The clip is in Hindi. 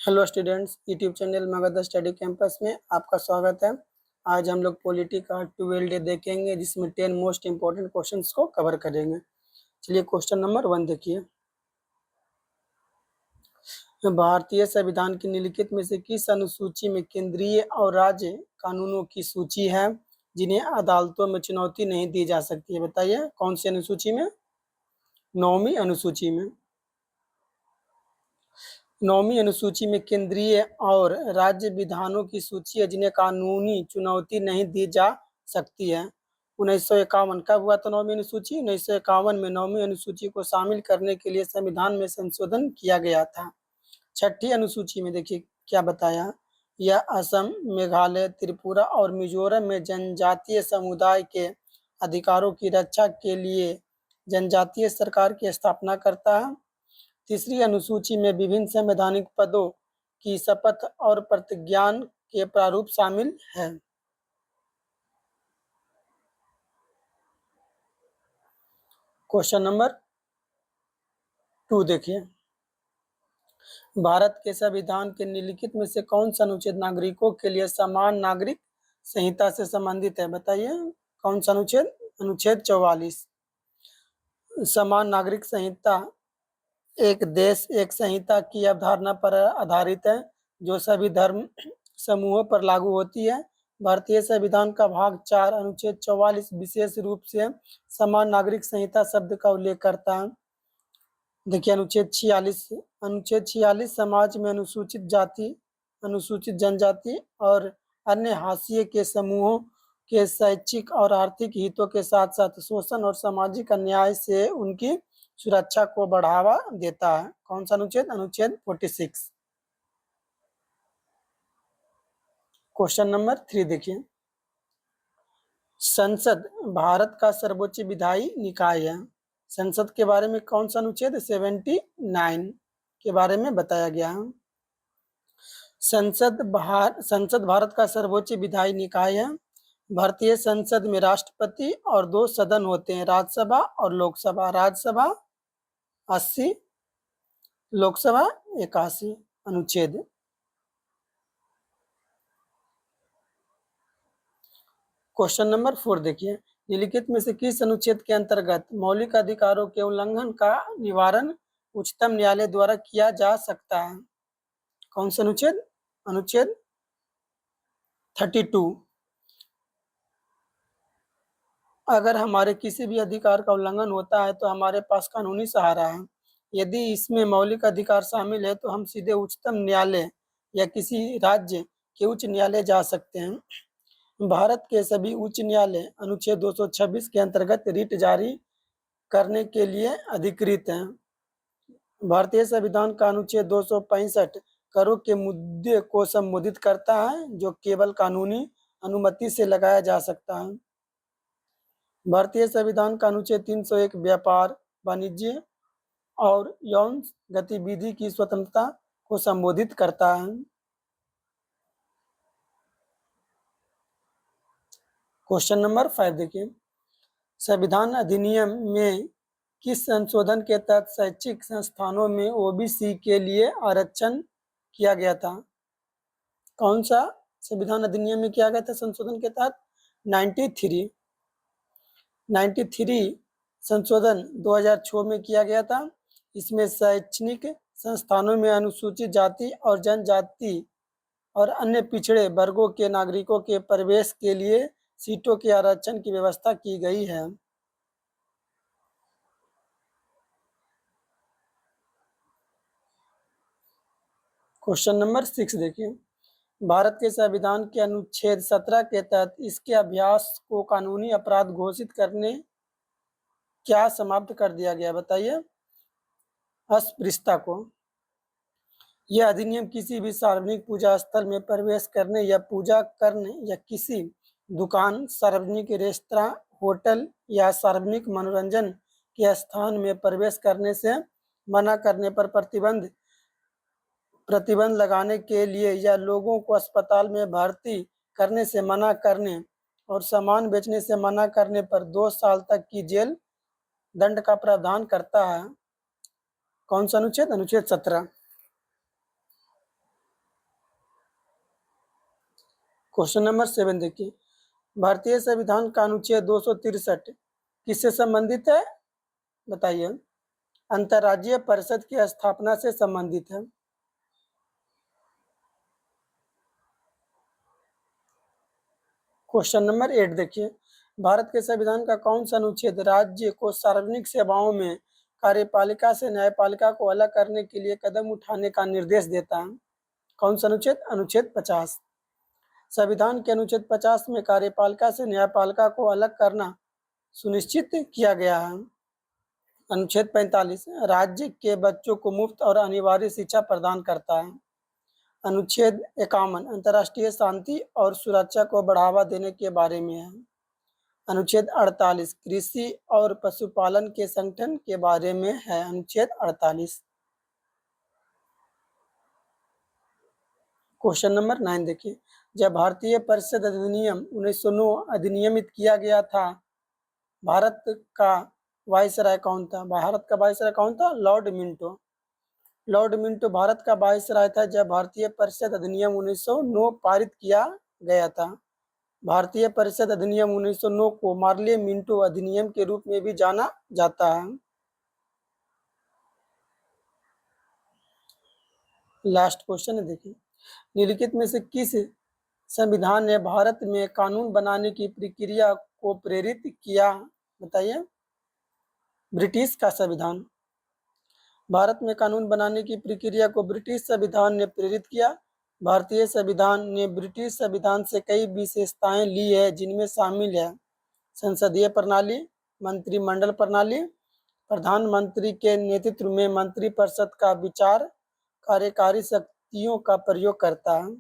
Hello students, YouTube channel Magadh study campus में आपका स्वागत है। आज हम लोग पॉलिटी का 12 डे देखेंगे, जिसमें 10 मोस्ट इंपॉर्टेंट क्वेश्चंस को कवर करेंगे। चलिए क्वेश्चन नंबर 1 देखिए। भारतीय संविधान की निम्नलिखित में से किस अनुसूची में केंद्रीय और राज्य कानूनों की सूची है जिन्हें अदालतों में चुनौती नहीं दी जा सकती है? बताइए कौन सी अनुसूची में? 9वीं अनुसूची में। 9वीं अनुसूची में केंद्रीय और राज्य विधानों की सूची है जिन्हें कानूनी चुनौती नहीं दी जा सकती है। 1951 कब हुआ था 9वीं अनुसूची? 1951 में 9वीं अनुसूची को शामिल करने के लिए संविधान में संशोधन किया गया था। 6ठी अनुसूची में देखिए क्या बताया। यह असम, मेघालय, त्रिपुरा और मिजोरम में जनजातीय समुदाय के अधिकारों की रक्षा के लिए जनजातीय सरकार की स्थापना करता है। तीसरी अनुसूची में विभिन्न संवैधानिक पदों की शपथ और प्रतिज्ञान के प्रारूप शामिल है। क्वेश्चन नंबर 2 देखिए। भारत के संविधान के निम्नलिखित में से कौन सा अनुच्छेद नागरिकों के लिए समान नागरिक संहिता से संबंधित है? बताइए कौन सा अनुच्छेद? अनुच्छेद 44। समान नागरिक संहिता एक देश एक संहिता की अवधारणा पर आधारित है जो सभी धर्म समूहों पर लागू होती है। भारतीय संविधान का भाग 4 अनुच्छेद 44 विशेष रूप से समान नागरिक संहिता शब्द का उल्लेख करता है। देखिए अनुच्छेद 46 समाज में अनुसूचित जाति, अनुसूचित जनजाति और अन्य हाशिए के समूहों के शैक्षिक और आर्थिक हितों के साथ साथ शोषण और सामाजिक अन्याय से उनकी सुरक्षा को बढ़ावा देता है। कौन सा अनुच्छेद? अनुच्छेद 46। क्वेश्चन नंबर 3 देखिए। संसद भारत का सर्वोच्च विधायी निकाय है। संसद के बारे में कौन सा अनुच्छेद? 79 के बारे में बताया गया है। संसद भारत का सर्वोच्च विधायी निकाय है। भारतीय संसद में राष्ट्रपति और 2 सदन होते हैं, राज्यसभा और लोकसभा। राज्यसभा 80, लोकसभा 81 अनुच्छेद। क्वेश्चन नंबर 4 देखिए। निम्नलिखित में से किस अनुच्छेद के अंतर्गत मौलिक अधिकारों के उल्लंघन का निवारण उच्चतम न्यायालय द्वारा किया जा सकता है? कौन सा अनुच्छेद? अनुच्छेद 32। अगर हमारे किसी भी अधिकार का उल्लंघन होता है तो हमारे पास कानूनी सहारा है। यदि इसमें मौलिक अधिकार शामिल है तो हम सीधे उच्चतम न्यायालय या किसी राज्य के उच्च न्यायालय जा सकते हैं। भारत के सभी उच्च न्यायालय अनुच्छेद 226 के अंतर्गत रिट जारी करने के लिए अधिकृत हैं। भारतीय संविधान का अनुच्छेद 265 करों के मुद्दे को संबोधित करता है जो केवल कानूनी अनुमति से लगाया जा सकता है। भारतीय संविधान का अनुच्छेद 301 व्यापार, वाणिज्य और यौन गतिविधि की स्वतंत्रता को संबोधित करता है। क्वेश्चन नंबर 5 देखिए। संविधान अधिनियम में किस संशोधन के तहत शैक्षिक संस्थानों में ओबीसी के लिए आरक्षण किया गया था? कौन सा संविधान अधिनियम में किया गया था संशोधन के तहत? 93 संशोधन 2006 में किया गया था। इसमें शैक्षणिक संस्थानों में अनुसूचित जाति और जनजाति और अन्य पिछड़े वर्गों के नागरिकों के प्रवेश के लिए सीटों के आरक्षण की व्यवस्था की गई है। क्वेश्चन नंबर 6 देखिए। भारत के संविधान के अनुच्छेद 17 के तहत इसके अभ्यास को कानूनी अपराध घोषित करने क्या समाप्त कर दिया गया? बताइए। अस्पृश्यता को। यह अधिनियम किसी भी सार्वजनिक पूजा स्थल में प्रवेश करने या पूजा करने या किसी दुकान, सार्वजनिक रेस्तरां, होटल या सार्वजनिक मनोरंजन के स्थान में प्रवेश करने से मना करने पर प्रतिबंध लगाने के लिए या लोगों को अस्पताल में भर्ती करने से मना करने और सामान बेचने से मना करने पर 2 साल तक की जेल दंड का प्रावधान करता है। कौन सा अनुच्छेद? अनुच्छेद 17। क्वेश्चन नंबर 7 देखिए, भारतीय संविधान का अनुच्छेद 263 किससे संबंधित है? बताइए। अंतर्राज्यीय परिषद की स्थापना से संबंधित है। क्वेश्चन नंबर 8 देखिए, भारत के संविधान का कौन सा अनुच्छेद राज्य को सार्वजनिक सेवाओं में कार्यपालिका से न्यायपालिका को अलग करने के लिए कदम उठाने का निर्देश देता है? कौन सा अनुच्छेद? अनुच्छेद 50। संविधान के अनुच्छेद 50 में कार्यपालिका से न्यायपालिका को अलग करना सुनिश्चित किया गया है। अनुच्छेद 45 राज्य के बच्चों को मुफ्त और अनिवार्य शिक्षा प्रदान करता है। अनुच्छेद 51 अंतर्राष्ट्रीय शांति और सुरक्षा को बढ़ावा देने के बारे में है। अनुच्छेद 48 कृषि और पशुपालन के संगठन के बारे में है। अनुच्छेद 48। क्वेश्चन नंबर 9 देखिए, जब भारतीय परिषद अधिनियम 1909 अधिनियमित किया गया था, भारत का वायसराय कौन था? भारत का वायसराय कौन था? Lord Minto. Lord Minto Bharat का वायसराय था जब भारतीय परिषद अधिनियम 1909 पारित किया गया था। भारतीय परिषद अधिनियम 1909 को मार्ले मिंटो अधिनियम के रूप में भी जाना जाता है। लास्ट क्वेश्चन है देखिए, निम्नलिखित में से किस संविधान ने भारत में कानून बनाने की प्रक्रिया को प्रेरित किया? बताइए। ब्रिटिश का संविधान। भारत में कानून बनाने की प्रक्रिया को ब्रिटिश संविधान ने प्रेरित किया। भारतीय संविधान ने ब्रिटिश संविधान से कई विशेषताएं ली है, जिनमें शामिल है संसदीय प्रणाली, मंत्रिमंडल प्रणाली, प्रधानमंत्री के नेतृत्व में मंत्रिपरिषद का विचार कार्यकारी शक्तियों का प्रयोग करता है।